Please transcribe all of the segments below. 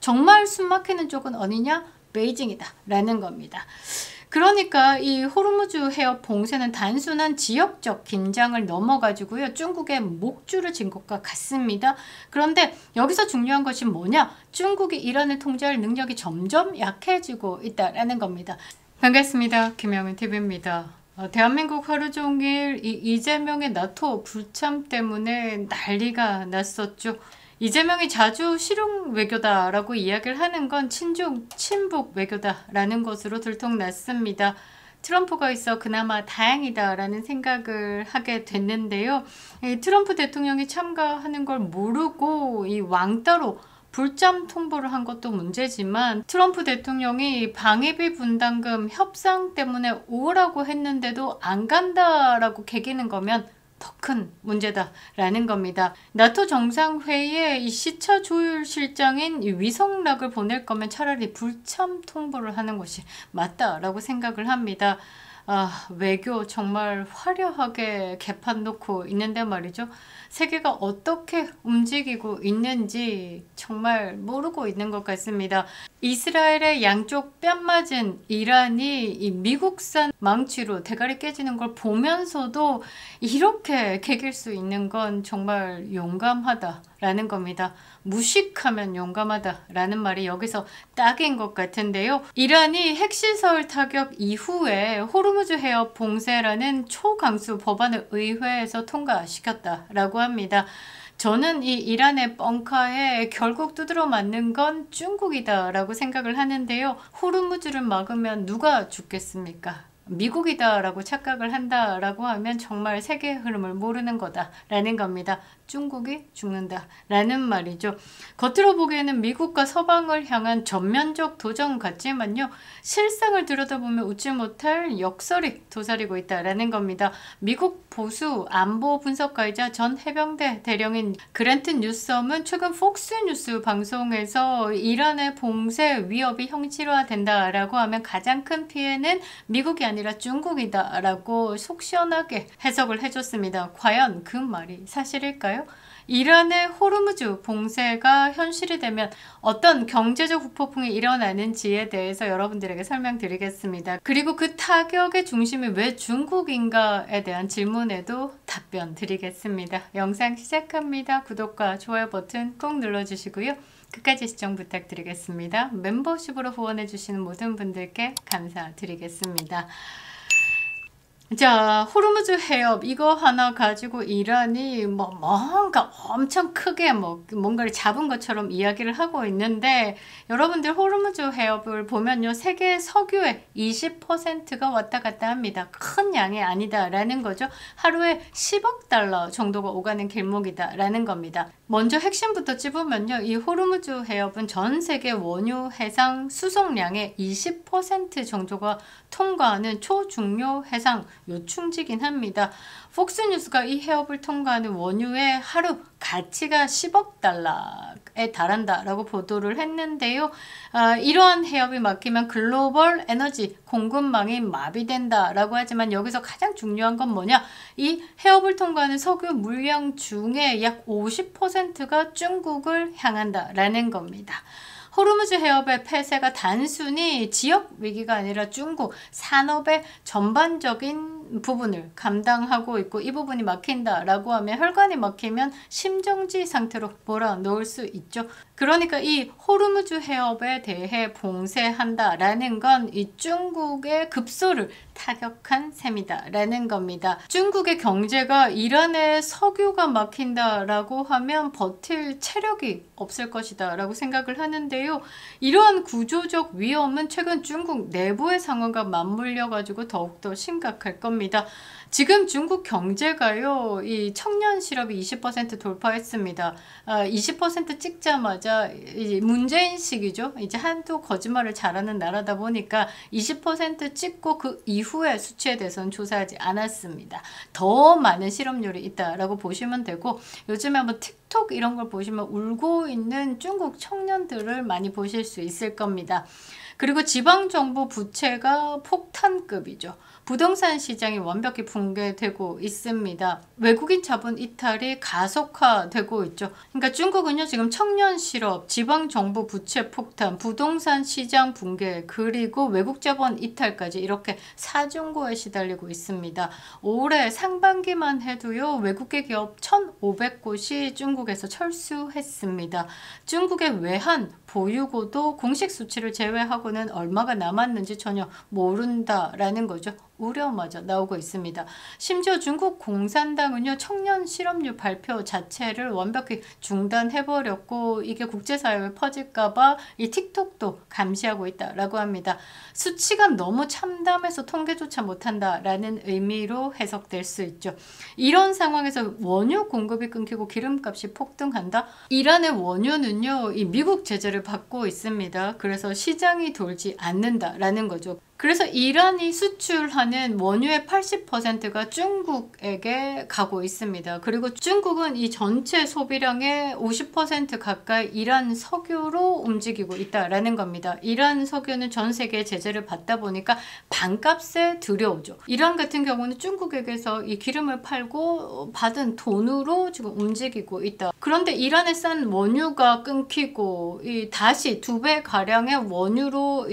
정말 숨막히는 쪽은 어디냐? 베이징이다 라는 겁니다. 그러니까 이 호르무즈 해협 봉쇄는 단순한 지역적 긴장을 넘어가지고요, 중국의 목줄을 진 것과 같습니다. 그런데 여기서 중요한 것이 뭐냐? 중국이 이란을 통제할 능력이 점점 약해지고 있다라는 겁니다. 반갑습니다. 김영은 TV입니다. 대한민국 하루 종일 이재명의 나토 불참 때문에 난리가 났었죠. 이재명이 자주 실용 외교다라고 이야기를 하는 건 친중, 친북 외교다라는 것으로 들통났습니다. 트럼프가 있어 그나마 다행이다라는 생각을 하게 됐는데요. 트럼프 대통령이 참가하는 걸 모르고 이 왕따로 불참 통보를 한 것도 문제지만, 트럼프 대통령이 방위비 분담금 협상 때문에 오라고 했는데도 안 간다라고 개기는 거면 더 큰 문제다라는 겁니다. 나토 정상회의에 이 시차 조율 실장인 이 위성락을 보낼 거면 차라리 불참 통보를 하는 것이 맞다라고 생각을 합니다. 외교 정말 화려하게 개판 놓고 있는데 말이죠. 세계가 어떻게 움직이고 있는지 정말 모르고 있는 것 같습니다. 이스라엘의 양쪽 뺨 맞은 이란이 이 미국산 망치로 대가리 깨지는 걸 보면서도 이렇게 개길 수 있는 건 정말 용감하다라는 겁니다. 무식하면 용감하다라는 말이 여기서 딱인 것 같은데요. 이란이 핵시설 타격 이후에 호르무즈 해협 봉쇄라는 초강수 법안을 의회에서 통과시켰다라고 합니다. 저는 이 이란의 뻥카에 결국 두드러 맞는 건 중국이다라고 생각을 하는데요. 호르무즈를 막으면 누가 죽겠습니까? 미국이다라고 착각을 한다라고 하면 정말 세계의 흐름을 모르는 거다라는 겁니다. 중국이 죽는다라는 말이죠. 겉으로 보기에는 미국과 서방을 향한 전면적 도전 같지만요, 실상을 들여다보면 웃지 못할 역설이 도사리고 있다라는 겁니다. 미국 보수 안보 분석가이자 전 해병대 대령인 그랜트 뉴섬은 최근 폭스뉴스 방송에서 이란의 봉쇄 위협이 현실화된다라고 하면 가장 큰 피해는 미국이 아니라 중국이다라고 속 시원하게 해석을 해줬습니다. 과연 그 말이 사실일까요? 이란의 호르무즈 봉쇄가 현실이 되면 어떤 경제적 후폭풍이 일어나는지에 대해서 여러분들에게 설명드리겠습니다. 그리고 그 타격의 중심이 왜 중국인가에 대한 질문에도 답변 드리겠습니다. 영상 시작합니다. 구독과 좋아요 버튼 꼭 눌러주시고요. 끝까지 시청 부탁드리겠습니다. 멤버십으로 후원해주시는 모든 분들께 감사드리겠습니다. 자, 호르무즈 해협 이거 하나 가지고 이란이 뭔가 엄청 크게 뭔가를 잡은 것처럼 이야기를 하고 있는데, 여러분들 호르무즈 해협을 보면요, 세계 석유의 20%가 왔다 갔다 합니다. 큰 양이 아니다라는 거죠. 하루에 10억 달러 정도가 오가는 길목이다 라는 겁니다. 먼저 핵심부터 찝으면요, 이 호르무즈 해협은 전 세계 원유 해상 수송량의 20% 정도가 통과하는 초중요 해상 요충지긴 합니다. 폭스뉴스가 이 해협을 통과하는 원유의 하루 가치가 10억 달러에 달한다라고 보도를 했는데요. 이러한 해협이 막히면 글로벌 에너지 공급망이 마비된다라고 하지만, 여기서 가장 중요한 건 뭐냐? 이 해협을 통과하는 석유 물량 중에 약 50%가 중국을 향한다라는 겁니다. 호르무즈 해협의 폐쇄가 단순히 지역 위기가 아니라 중국 산업의 전반적인 부분을 감당하고 있고, 이 부분이 막힌다라고 하면, 혈관이 막히면 심정지 상태로 몰아넣을 수 있죠. 그러니까 이 호르무즈 해협에 대해 봉쇄한다라는 건 이 중국의 급소를 타격한 셈이다라는 겁니다. 중국의 경제가 이란의 석유가 막힌다라고 하면 버틸 체력이 없을 것이다라고 생각을 하는데요. 이러한 구조적 위험은 최근 중국 내부의 상황과 맞물려 가지고 더욱더 심각할 겁니다. 지금 중국 경제가요, 이 청년 실업이 20% 돌파했습니다. 20% 찍자마자 이제 문제인식이죠. 이제 한두 거짓말을 잘하는 나라다 보니까 20% 찍고 그 이후의 수치에 대해서는 조사하지 않았습니다. 더 많은 실업률이 있다라고 보시면 되고, 요즘에 한번 틱톡 이런 걸 보시면 울고 있는 중국 청년들을 많이 보실 수 있을 겁니다. 그리고 지방정부 부채가 폭탄급이죠. 부동산 시장이 완벽히 붕괴되고 있습니다. 외국인 자본 이탈이 가속화되고 있죠. 그러니까 중국은요, 지금 청년 실업, 지방정부 부채 폭탄, 부동산 시장 붕괴, 그리고 외국 자본 이탈까지 이렇게 사중고에 시달리고 있습니다. 올해 상반기만 해도요, 외국계 기업 1,500곳이 중국에서 철수했습니다. 중국의 외환 보유고도 공식 수치를 제외하고는 얼마가 남았는지 전혀 모른다라는 거죠. 우려마저 나오고 있습니다. 심지어 중국 공산당은요, 청년 실업률 발표 자체를 완벽히 중단해버렸고, 이게 국제사회에 퍼질까봐 이 틱톡도 감시하고 있다라고 합니다. 수치가 너무 참담해서 통계조차 못한다라는 의미로 해석될 수 있죠. 이런 상황에서 원유 공급이 끊기고 기름값이 폭등한다? 이란의 원유는요, 이 미국 제재를 받고 있습니다. 그래서 시장이 돌지 않는다라는 거죠. 그래서 이란이 수출하는 원유의 80%가 중국에게 가고 있습니다. 그리고 중국은 이 전체 소비량의 50% 가까이 이란 석유로 움직이고 있다라는 겁니다. 이란 석유는 전 세계에 제재를 받다 보니까 반값에 들여오죠. 이란 같은 경우는 중국에게서 이 기름을 팔고 받은 돈으로 지금 움직이고 있다. 그런데 이란에 싼 원유가 끊기고 다시 2배 가량의 원유로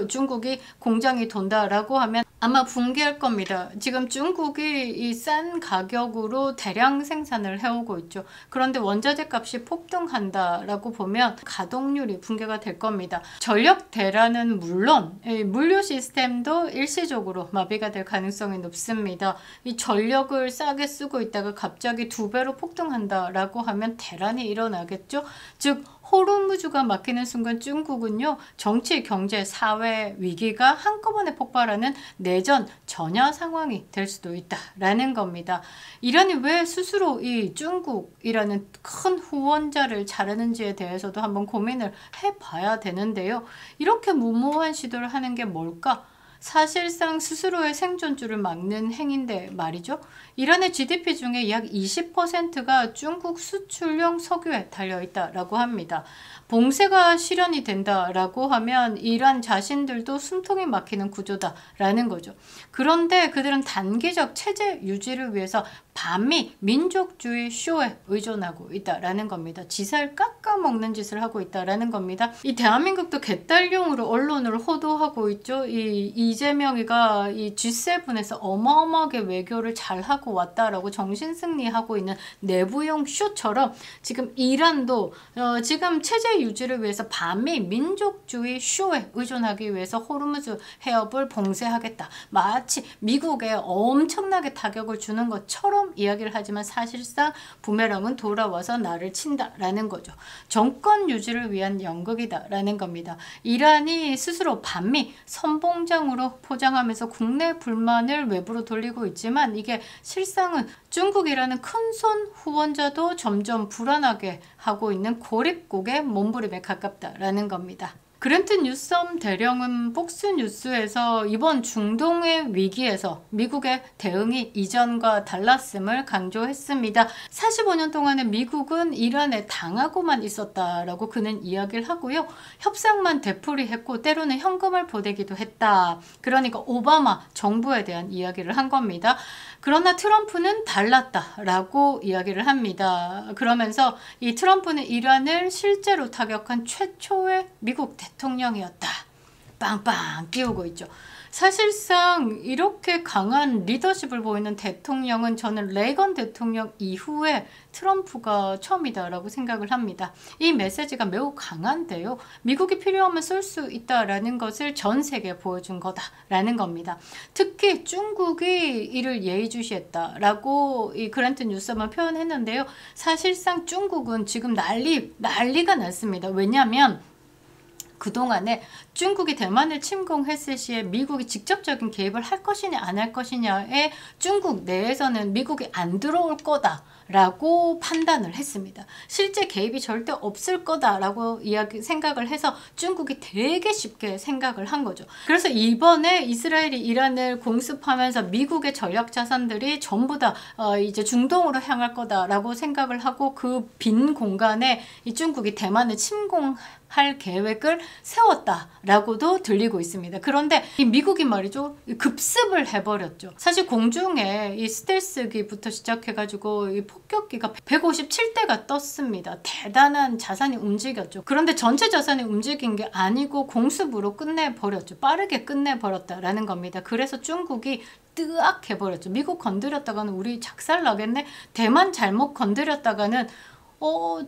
중국이 공장이 돈다라고 하면 아마 붕괴할 겁니다. 지금 중국이 이 싼 가격으로 대량 생산을 해오고 있죠. 그런데 원자재 값이 폭등한다라고 보면 가동률이 붕괴가 될 겁니다. 전력 대란은 물론 물류 시스템도 일시적으로 마비가 될 가능성이 높습니다. 이 전력을 싸게 쓰고 있다가 갑자기 2배로 폭등한다라고 하면 대란이 일어나겠죠. 즉 호르무즈가 막히는 순간 중국은요, 정치, 경제, 사회 위기가 한꺼번에 폭발하는 내전 전야 상황이 될 수도 있다라는 겁니다. 이란이 왜 스스로 이 중국이라는 큰 후원자를 자르는지에 대해서도 한번 고민을 해봐야 되는데요. 이렇게 무모한 시도를 하는 게 뭘까? 사실상 스스로의 생존줄을 막는 행위인데 말이죠. 이란의 GDP 중에 약 20%가 중국 수출용 석유에 달려있다라고 합니다. 봉쇄가 실현이 된다라고 하면 이란 자신들도 숨통이 막히는 구조다라는 거죠. 그런데 그들은 단기적 체제 유지를 위해서 반미 민족주의 쇼에 의존하고 있다라는 겁니다. 지살 깎아먹는 짓을 하고 있다라는 겁니다. 이 대한민국도 개딸용으로 언론을 호도하고 있죠. 이재명이가 이 G7에서 어마어마하게 외교를 잘하고 왔다라고 정신승리하고 있는 내부용 쇼처럼 지금 이란도 지금 체제 유지를 위해서 반미 민족주의 쇼에 의존하기 위해서 호르무즈 해협을 봉쇄하겠다. 마치 미국에 엄청나게 타격을 주는 것처럼 이야기를 하지만 사실상 부메랑은 돌아와서 나를 친다라는 거죠. 정권 유지를 위한 연극이다라는 겁니다. 이란이 스스로 반미 선봉장으로 포장하면서 국내 불만을 외부로 돌리고 있지만 이게 실상은 중국이라는 큰손 후원자도 점점 불안하게 하고 있는 고립국의 몸부림에 가깝다라는 겁니다. 그랜트 뉴섬 대령은 폭스뉴스에서 이번 중동의 위기에서 미국의 대응이 이전과 달랐음을 강조했습니다. 45년 동안에 미국은 이란에 당하고만 있었다라고 그는 이야기를 하고요. 협상만 되풀이했고 때로는 현금을 보내기도 했다. 그러니까 오바마 정부에 대한 이야기를 한 겁니다. 그러나 트럼프는 달랐다라고 이야기를 합니다. 그러면서 이 트럼프는 이란을 실제로 타격한 최초의 미국 대통령이었다. 빵빵 끼우고 있죠. 사실상 이렇게 강한 리더십을 보이는 대통령은 저는 레이건 대통령 이후에 트럼프가 처음이다라고 생각을 합니다. 이 메시지가 매우 강한데요. 미국이 필요하면 쏠 수 있다라는 것을 전 세계에 보여준 거다라는 겁니다. 특히 중국이 이를 예의주시했다라고 이 그랜트 뉴섬은 표현했는데요. 사실상 중국은 지금 난리가 났습니다. 왜냐하면 그동안에 중국이 대만을 침공했을 시에 미국이 직접적인 개입을 할 것이냐 안 할 것이냐에 중국 내에서는 미국이 안 들어올 거다 라고 판단을 했습니다. 실제 개입이 절대 없을 거다라고 생각을 해서 중국이 되게 쉽게 생각을 한 거죠. 그래서 이번에 이스라엘이 이란을 공습하면서 미국의 전략 자산들이 전부 다 이제 중동으로 향할 거다라고 생각을 하고 그 빈 공간에 이 중국이 대만을 침공할 계획을 세웠다라고도 들리고 있습니다. 그런데 이 미국이 말이죠, 급습을 해버렸죠. 사실 공중에 이 스텔스기부터 시작해가지고 이 폭격기가 157대가 떴습니다. 대단한 자산이 움직였죠. 그런데 전체 자산이 움직인 게 아니고 공습으로 끝내버렸죠. 빠르게 끝내버렸다라는 겁니다. 그래서 중국이 뜨악 해버렸죠. 미국 건드렸다가는 우리 작살 나겠네. 대만 잘못 건드렸다가는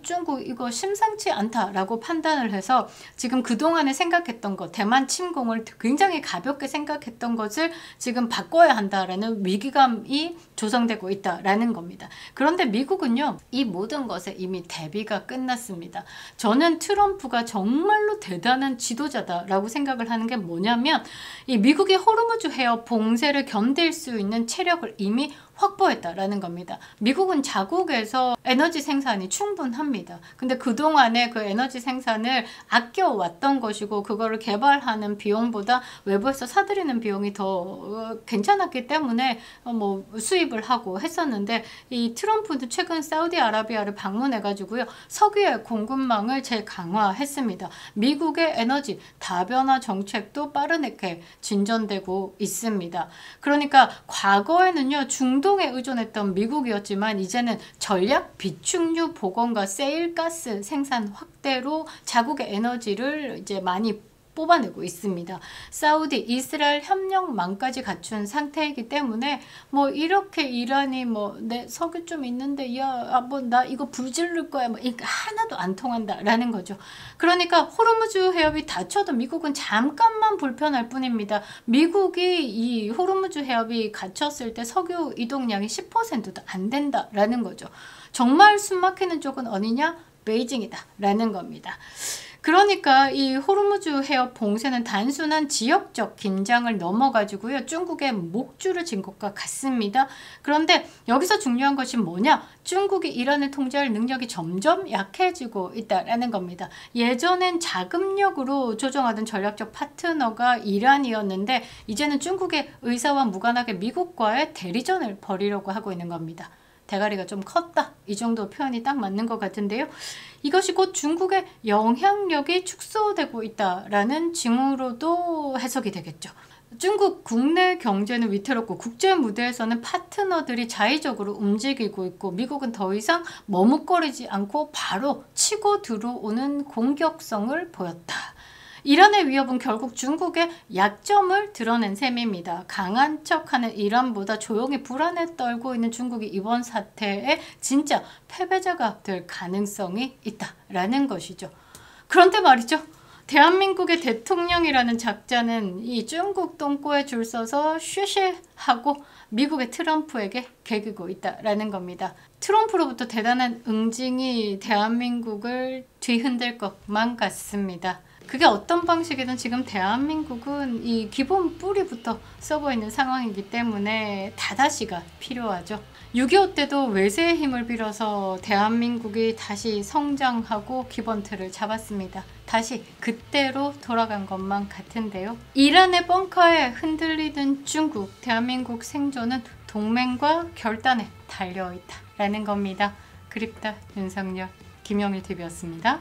중국 이거 심상치 않다라고 판단을 해서 지금 그동안에 생각했던 것, 대만 침공을 굉장히 가볍게 생각했던 것을 지금 바꿔야 한다라는 위기감이 조성되고 있다라는 겁니다. 그런데 미국은요, 이 모든 것에 이미 대비가 끝났습니다. 저는 트럼프가 정말로 대단한 지도자다라고 생각을 하는 게 뭐냐면, 이 미국의 호르무즈 해협 봉쇄를 견딜 수 있는 체력을 이미 확보했다라는 겁니다. 미국은 자국에서 에너지 생산이 충분합니다. 근데 그동안에 그 에너지 생산을 아껴왔던 것이고 그거를 개발하는 비용보다 외부에서 사들이는 비용이 더 괜찮았기 때문에 뭐 수입을 하고 했었는데, 이 트럼프도 최근 사우디아라비아를 방문해가지고요, 석유의 공급망을 재강화했습니다. 미국의 에너지 다변화 정책도 빠르게 진전되고 있습니다. 그러니까 과거에는요, 중동에 의존했던 미국이었지만 이제는 전략 비축유 복원과 세일가스 생산 확대로 자국의 에너지를 이제 많이 뽑아내고 있습니다. 사우디, 이스라엘 협력망까지 갖춘 상태이기 때문에 뭐 이렇게 이란이 뭐 내 석유 좀 있는데 뭐 나 이거 불지를 거야 뭐 이거 하나도 안 통한다라는 거죠. 그러니까 호르무즈 해협이 닫혀도 미국은 잠깐만 불편할 뿐입니다. 미국이 이 호르무즈 해협이 갇혔을 때 석유 이동량이 10%도 안 된다라는 거죠. 정말 숨막히는 쪽은 어디냐? 베이징이다 라는 겁니다. 그러니까 이 호르무즈 해협 봉쇄는 단순한 지역적 긴장을 넘어가지고요, 중국의 목줄을 진 것과 같습니다. 그런데 여기서 중요한 것이 뭐냐? 중국이 이란을 통제할 능력이 점점 약해지고 있다라는 겁니다. 예전엔 자금력으로 조정하던 전략적 파트너가 이란이었는데 이제는 중국의 의사와 무관하게 미국과의 대리전을 벌이려고 하고 있는 겁니다. 대가리가 좀 컸다, 이 정도 표현이 딱 맞는 것 같은데요. 이것이 곧 중국의 영향력이 축소되고 있다라는 징후로도 해석이 되겠죠. 중국 국내 경제는 위태롭고 국제 무대에서는 파트너들이 자의적으로 움직이고 있고 미국은 더 이상 머뭇거리지 않고 바로 치고 들어오는 공격성을 보였다. 이란의 위협은 결국 중국의 약점을 드러낸 셈입니다. 강한 척하는 이란보다 조용히 불안에 떨고 있는 중국이 이번 사태에 진짜 패배자가 될 가능성이 있다라는 것이죠. 그런데 말이죠, 대한민국의 대통령이라는 작자는 이 중국 똥꼬에 줄 서서 쉬쉬하고 미국의 트럼프에게 개기고 있다라는 겁니다. 트럼프로부터 대단한 응징이 대한민국을 뒤흔들 것만 같습니다. 그게 어떤 방식이든 지금 대한민국은 이 기본 뿌리부터 썩어있는 상황이기 때문에 다다시가 필요하죠. 6.25 때도 외세의 힘을 빌어서 대한민국이 다시 성장하고 기본틀을 잡았습니다. 다시 그때로 돌아간 것만 같은데요. 이란의 벙커에 흔들리던 중국, 대한민국 생존은 동맹과 결단에 달려있다라는 겁니다. 그립다 윤석열, 김영일TV였습니다.